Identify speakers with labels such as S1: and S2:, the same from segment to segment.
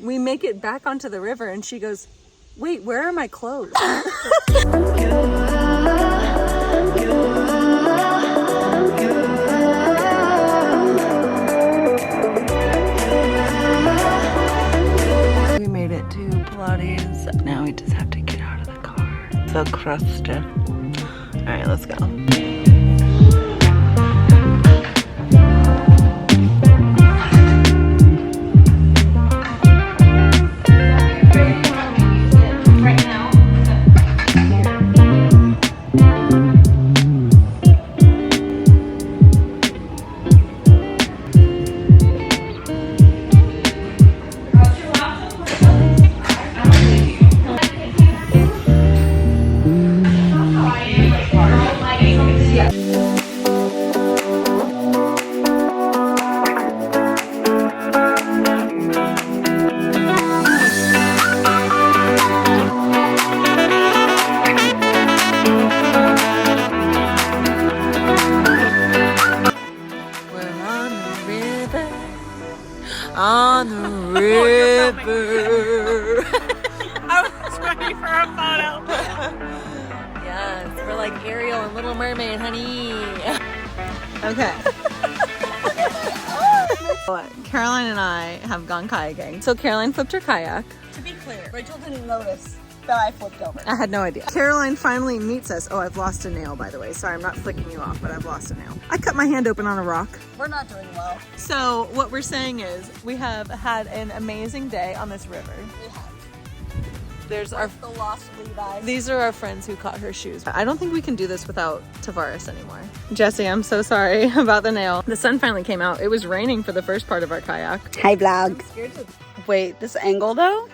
S1: We make it back onto the river and she goes, wait, where are my clothes?
S2: We made it to Pilates. Now we just have to get out of the car. So crusty. All right, let's go.
S1: On the river.
S2: I was ready for a photo.
S1: Yes, we're like Ariel and Little Mermaid, honey.
S2: Okay. Caroline and I have gone kayaking. So Caroline flipped her kayak.
S3: To be clear, Rachel didn't notice that I flipped over.
S2: I had no idea. Caroline finally meets us. Oh, I've lost a nail, by the way. Sorry, I'm not flicking you off, but I've lost a nail. I cut my hand open on a rock.
S3: We're not doing well.
S2: So what we're saying is we have had an amazing day on this river.
S3: We have.
S2: There's our
S3: The lost Levi's.
S2: These are our friends who caught her shoes. I don't think we can do this without Tavares anymore. Jesse, I'm so sorry about the nail. The sun finally came out. It was raining for the first part of our kayak.
S3: Hi, vlog. Wait, this angle though?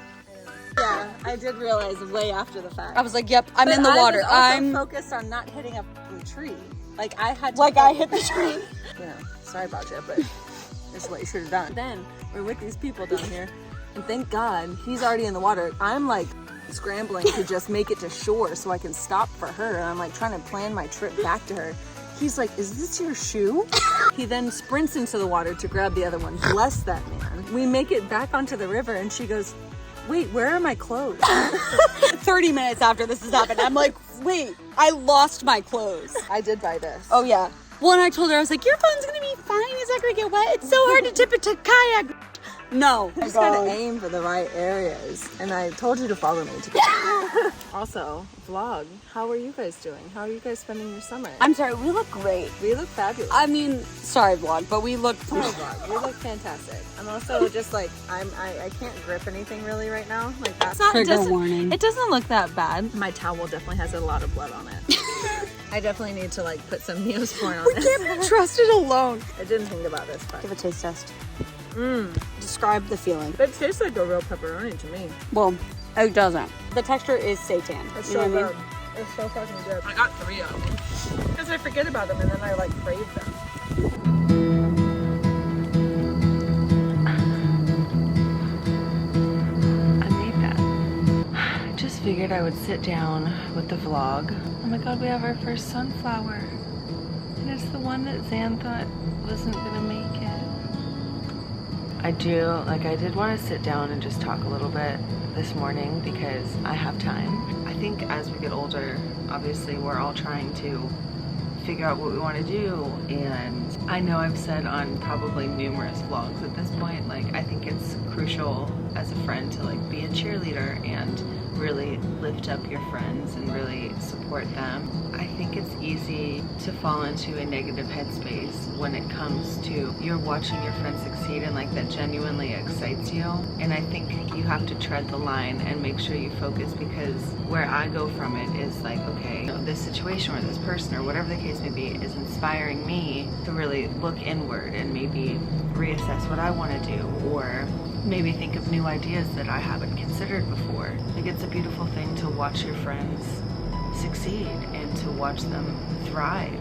S2: Yeah, I did realize way after the fact.
S3: I was like, yep, I'm in the water.
S2: I'm focused on not hitting a tree. Like I had to
S3: I hit the tree.
S2: You know, sorry about you, but this is what you should have done. Then we're with these people down here, and thank God he's already in the water. I'm like scrambling to just make it to shore so I can stop for her, and I'm like trying to plan my trip back to her. He's like, is this your shoe? He then sprints into the water to grab the other one. Bless that man. We make it back onto the river and she goes, wait, where are my clothes?
S3: 30 minutes after this has happened, I'm like, wait, I lost my clothes.
S2: I did buy this.
S3: Oh yeah. Well, and I told her, I was like, your phone's gonna be fine. It's not gonna get wet. It's so hard to tip it to kayak. No.
S2: I just gotta aim for the right areas. And I told you to follow me. Also, vlog. How are you guys doing? How are you guys spending your summer?
S3: I'm sorry, we look great.
S2: We look fabulous.
S3: I mean, sorry vlog, but we look
S2: Sorry, vlog. We look fantastic. I'm also just like, I can't grip anything really right now. Like that's not
S3: Trigger warning.
S2: It doesn't look that bad. My towel definitely has a lot of blood on it. I definitely need to like put some Neosporin on
S3: We
S2: this.
S3: can't be trusted alone.
S2: I didn't think about this, but
S3: Give a taste test. Describe the feeling.
S2: it tastes like a real pepperoni to me.
S3: Well, it doesn't. The texture is seitan.
S2: It's
S3: You know
S2: so
S3: what I mean?
S2: good. It's so fucking good. I got 3 of them because I forget about them and then I like crave them. I made that. I just figured I would sit down with the vlog. Oh my god, we have our first sunflower. And it's the one that Zan thought wasn't gonna make it. I did want to sit down and just talk a little bit this morning because I have time. I think as we get older, obviously we're all trying to figure out what we want to do, and I know I've said on probably numerous vlogs at this point, like I think it's crucial as a friend to like be a cheerleader and really lift up your friends and really support them. I think it's easy to fall into a negative headspace when it comes to you're watching your friends succeed and like that genuinely excites you, and I think you have to tread the line and make sure you focus, because where I go from it is like, okay, you know, this situation or this person or whatever the case may be is inspiring me to really look inward and maybe reassess what I want to do, or maybe think of new ideas that I haven't considered before. Like it's a beautiful thing to watch your friends succeed and to watch them thrive.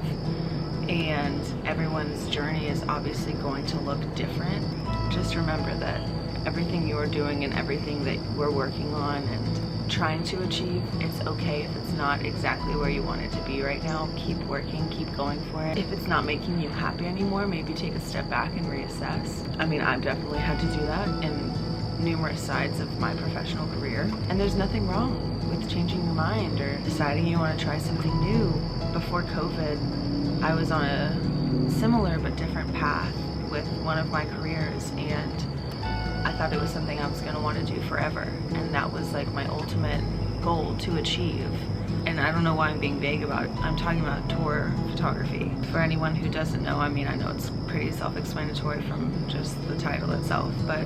S2: And everyone's journey is obviously going to look different. Just remember that everything you're doing and everything that we're working on and trying to achieve, it's okay if it's not exactly where you want it to be right now. Keep working, keep going for it. If it's not making you happy anymore, maybe take a step back and reassess. I mean, I've definitely had to do that in numerous sides of my professional career, and there's nothing wrong with changing your mind or deciding you want to try something new. Before COVID, I was on a similar but different path with one of my careers, and I thought it was something I was going to want to do forever, and that was like my ultimate goal to achieve. And I don't know why I'm being vague about it. I'm talking about tour photography. For anyone who doesn't know, I mean, I know it's pretty self-explanatory from just the title itself, but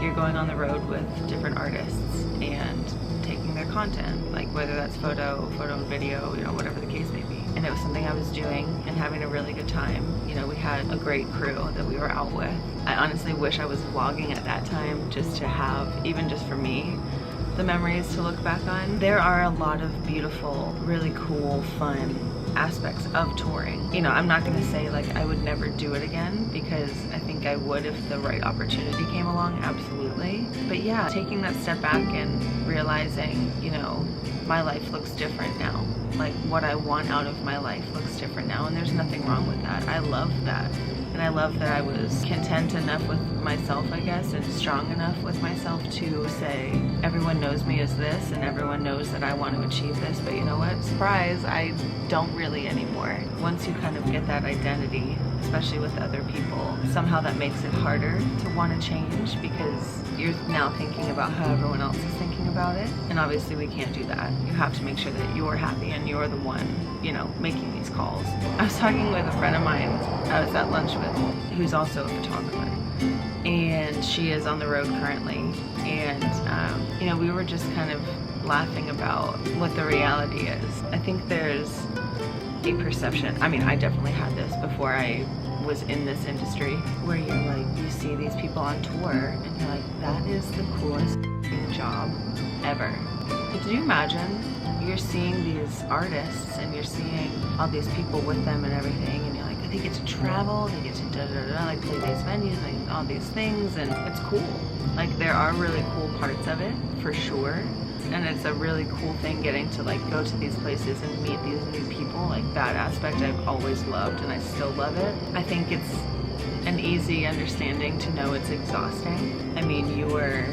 S2: you're going on the road with different artists and taking their content, like whether that's photo and video, you know, whatever the case may be. And it was something I was doing and having a really good time. You know, we had a great crew that we were out with. I honestly wish I was vlogging at that time, just to have, even just for me, the memories to look back on. There are a lot of beautiful, really cool, fun aspects of touring. You know, I'm not gonna say like I would never do it again, because I think I would if the right opportunity came along, absolutely. But yeah, taking that step back and realizing, you know, my life looks different now. Like what I want out of my life looks different now, and there's nothing wrong with that. I love that. And I love that I was content enough with myself, I guess, and strong enough with myself to say, everyone knows me as this, and everyone knows that I want to achieve this, but you know what? Surprise, I don't really anymore. Once you kind of get that identity, especially with other people, somehow that makes it harder to want to change, because you're now thinking about how everyone else is thinking about it, and obviously we can't do that. You have to make sure that you're happy and you're the one, you know, making these calls. I was talking with a friend of mine I was at lunch with, who's also a photographer, and she is on the road currently, and you know, we were just kind of laughing about what the reality is. I think there's a perception, I mean, I definitely had this before I was in this industry, where you're like, you see these people on tour and you're like, that is the coolest job ever. Could you imagine you're seeing these artists and you're seeing all these people with them and everything, and you're like, they get to travel, they get to like play these venues, like all these things, and it's cool. Like there are really cool parts of it, for sure. And it's a really cool thing getting to like go to these places and meet these new people. Like that aspect I've always loved, and I still love it. I think it's an easy understanding to know it's exhausting. I mean, you were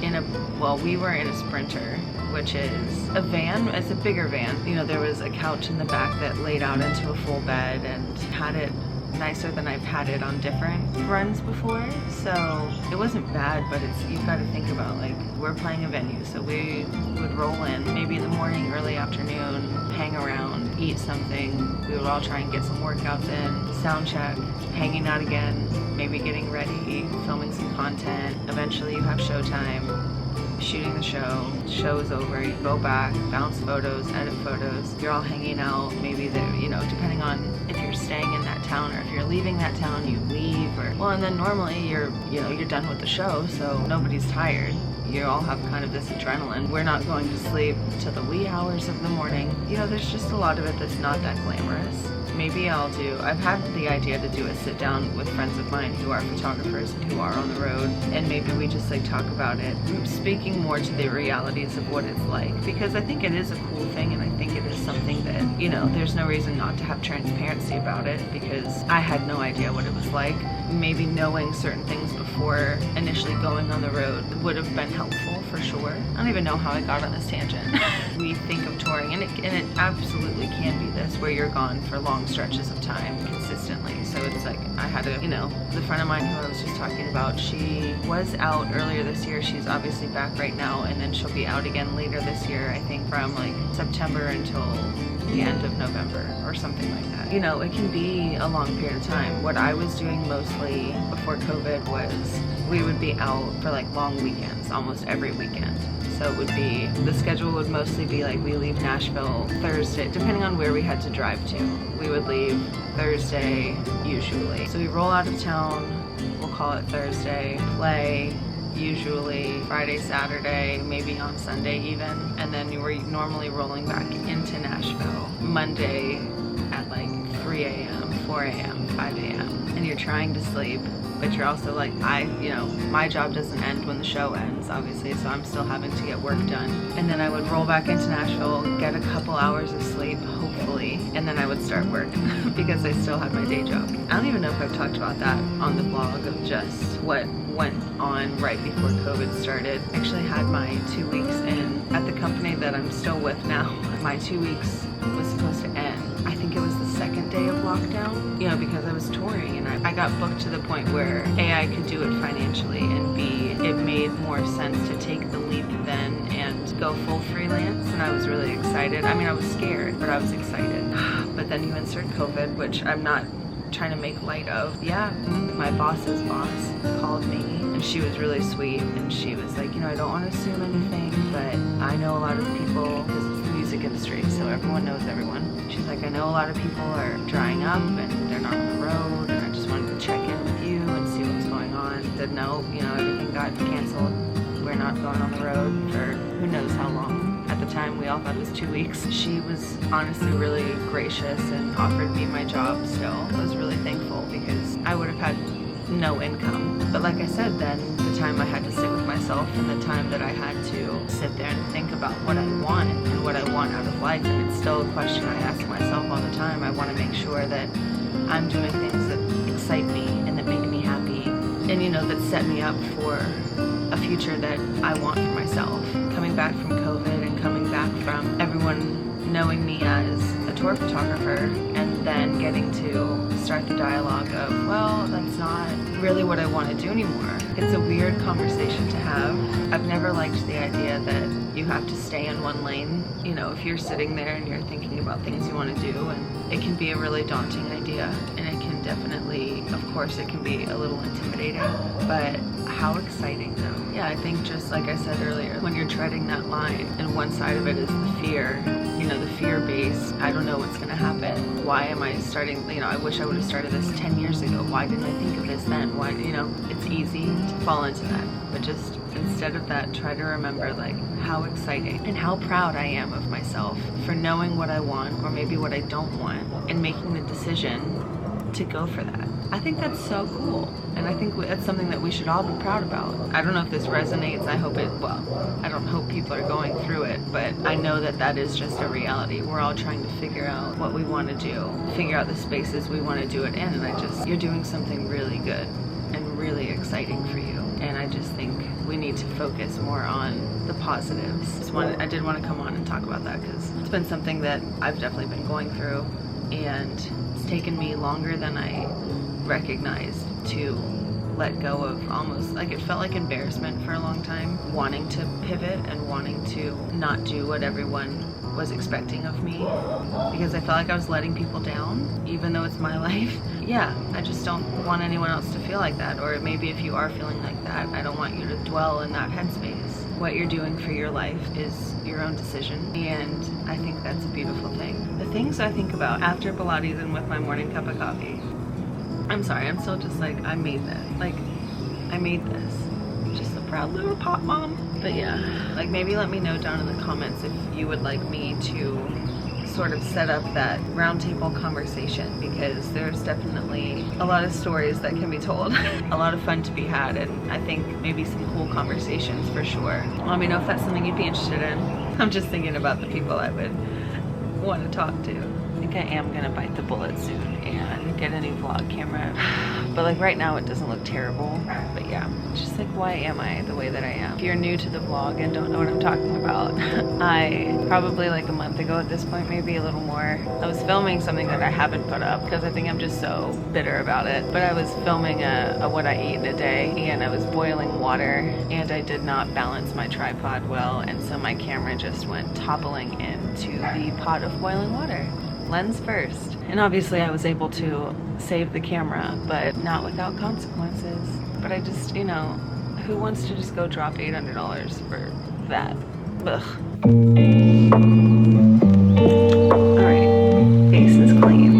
S2: in a, well, we were in a Sprinter, which is a van. It's a bigger van. You know, there was a couch in the back that laid out into a full bed and had it nicer than I've had it on different runs before. So it wasn't bad, but it's, you've got to think about, like, we're playing a venue, so we would roll in maybe in the morning, early afternoon, hang around, eat something. We would all try and get some workouts in, sound check, hanging out again, maybe getting ready, filming some content. Eventually you have showtime, shooting the show is over, you go back, bounce photos, edit photos, you're all hanging out, maybe there, you know, depending on if you're staying in that town or if you're leaving that town, you leave, or, well, and then normally you're done with the show, so nobody's tired. You all have kind of this adrenaline. We're not going to sleep till the wee hours of the morning. You know, there's just a lot of it that's not that glamorous. Maybe I've had the idea to do a sit down with friends of mine who are photographers and who are on the road, and maybe we just like talk about it, speaking more to the realities of what it's like, because I think it is a cool thing, and I think it is something that, you know, there's no reason not to have transparency about it, because I had no idea what it was like. Maybe knowing certain things before initially going on the road would have been helpful, for sure. I don't even know how I got on this tangent. We think of touring, and it absolutely can be this, where you're gone for long stretches of time consistently. So it's like, I had a, you know, the friend of mine who I was just talking about, she was out earlier this year. She's obviously back right now, and then she'll be out again later this year, I think from like September until the end of November or something like that. You know, it can be a long period of time. What I was doing mostly before COVID was we would be out for like long weekends, almost every weekend. So it would be, the schedule would mostly be like, we leave Nashville Thursday, depending on where we had to drive to. We would leave Thursday usually. So we roll out of town, we'll call it Thursday, play usually Friday, Saturday, maybe on Sunday even, and then you were normally rolling back into Nashville Monday at like 3 a.m., 4 a.m., 5 a.m. and you're trying to sleep, but you're also like, my job doesn't end when the show ends, obviously, so I'm still having to get work done. And then I would roll back into Nashville, get a couple hours of sleep, hopefully, and then I would start work because I still had my day job. I don't even know if I've talked about that on the blog, of just what went on right before COVID started. I actually had my 2 weeks in at the company that I'm still with now. My 2 weeks was supposed to end. I think it was the second day of lockdown, you know, because I was touring and I got booked to the point where A, I could do it financially, and B, it made more sense to take the leap then and go full freelance, and I was really excited. I mean, I was scared, but I was excited. But then you insert COVID, which I'm not trying to make light of. Yeah, my boss's boss called me and she was really sweet, and she was like, you know, I don't want to assume anything, but I know a lot of people, because it's the music industry, so everyone knows everyone. She's like, I know a lot of people are drying up and they're not on the road, and I just wanted to check in with you and see what's going on. I said, no, you know, everything got canceled. We're not going on the road for who knows how long. At the time, we all thought it was 2 weeks. She was honestly really gracious and offered me my job still. I was really thankful because I would have had no income. But like I said, then the time I had to sit with myself and the time that I had to sit there and think about what I want and what I want out of life, and it's still a question I ask myself all the time. I want to make sure that I'm doing things that excite me and that make me happy, and you know, that set me up for a future that I want for myself. Coming back from COVID and coming back from everyone knowing me as a tour photographer, and then getting to start the dialogue of, well, that's not really what I want to do anymore. It's a weird conversation to have. I've never liked the idea that you have to stay in one lane. You know, if you're sitting there and you're thinking about things you want to do, and it can be a really daunting idea, and it can definitely, of course, it can be a little intimidating, but how exciting though. Yeah, I think just like I said earlier, when you're treading that line and one side of it is the fear, you know, the fear base, I don't know what's gonna happen. Why am I starting, you know, I wish I would have started this 10 years ago. Why didn't I think of this then? Why, you know, it's easy to fall into that. But just instead of that, try to remember like how exciting and how proud I am of myself for knowing what I want, or maybe what I don't want, and making the decision to go for that. I think that's so cool, and I think that's something that we should all be proud about. I don't know if this resonates. I hope it, well, I don't hope people are going through it, but I know that that is just a reality. We're all trying to figure out what we want to do, figure out the spaces we want to do it in, and you're doing something really good and really exciting for you, and I just think we need to focus more on the positives. I did want to come on and talk about that because it's been something that I've definitely been going through, and it's taken me longer than I recognized to let go of. Almost like it felt like embarrassment for a long time, wanting to pivot and wanting to not do what everyone was expecting of me, because I felt like I was letting people down, even though it's my life. Yeah, I just don't want anyone else to feel like that, or maybe if you are feeling like that, I don't want you to dwell in that headspace. What you're doing for your life is your own decision, and I think that's a beautiful thing. The things I think about after Pilates and with my morning cup of coffee, I'm sorry, I'm still just like, I made that. Like, I made this. Just a proud little pop mom. But yeah, like maybe let me know down in the comments if you would like me to sort of set up that roundtable conversation, because there's definitely a lot of stories that can be told, a lot of fun to be had, and I think maybe some cool conversations for sure. Let me know if that's something you'd be interested in. I'm just thinking about the people I would want to talk to. I think I am gonna bite the bullet soon and get a new vlog camera, but like right now it doesn't look terrible. But yeah, just like, why am I the way that I am? If you're new to the vlog and don't know what I'm talking about, I probably like a month ago at this point, maybe a little more, I was filming something that I haven't put up because I think I'm just so bitter about it. But I was filming a what I eat in a day, and I was boiling water, and I did not balance my tripod well, and so my camera just went toppling into the pot of boiling water. Lens first. And obviously I was able to save the camera, but not without consequences. But I just, you know, who wants to just go drop $800 for that? Ugh. Alright, face is clean.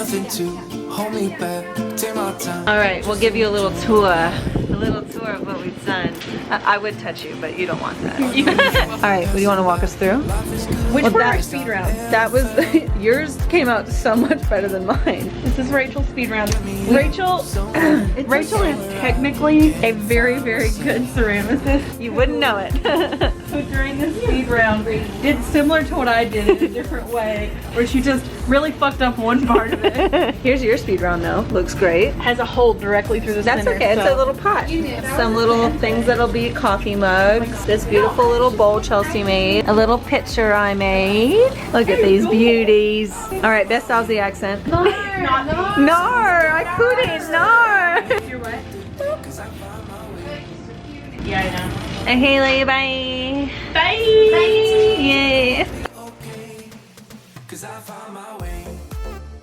S4: nothing to hold me back. Take my time.
S2: All right, we'll give you a little tour of what we've done. I would touch you, but you don't want that. All right, do you want to walk us through?
S5: Which were our speed rounds? That was, yours came out so much better than mine. This is Rachel's speed round. Rachel is technically a very, very good ceramicist.
S2: You wouldn't know it.
S5: So during this speed round, did similar to what I did in a different way, where she just really fucked up one part of it.
S2: Here's your speed round though. Looks great.
S5: Has a hole directly through the
S2: That's
S5: center.
S2: okay, it's a little pot. Some little things that'll be coffee mugs. This beautiful little bowl Chelsea made. A little picture I made. Look at these beauties. All right, best Aussie accent. Nar, I couldn't, nar.
S5: You're what? Yeah, I know.
S2: And Haley, bye.
S5: Bye.
S2: Yeah.
S4: Okay, 'cause I found my way.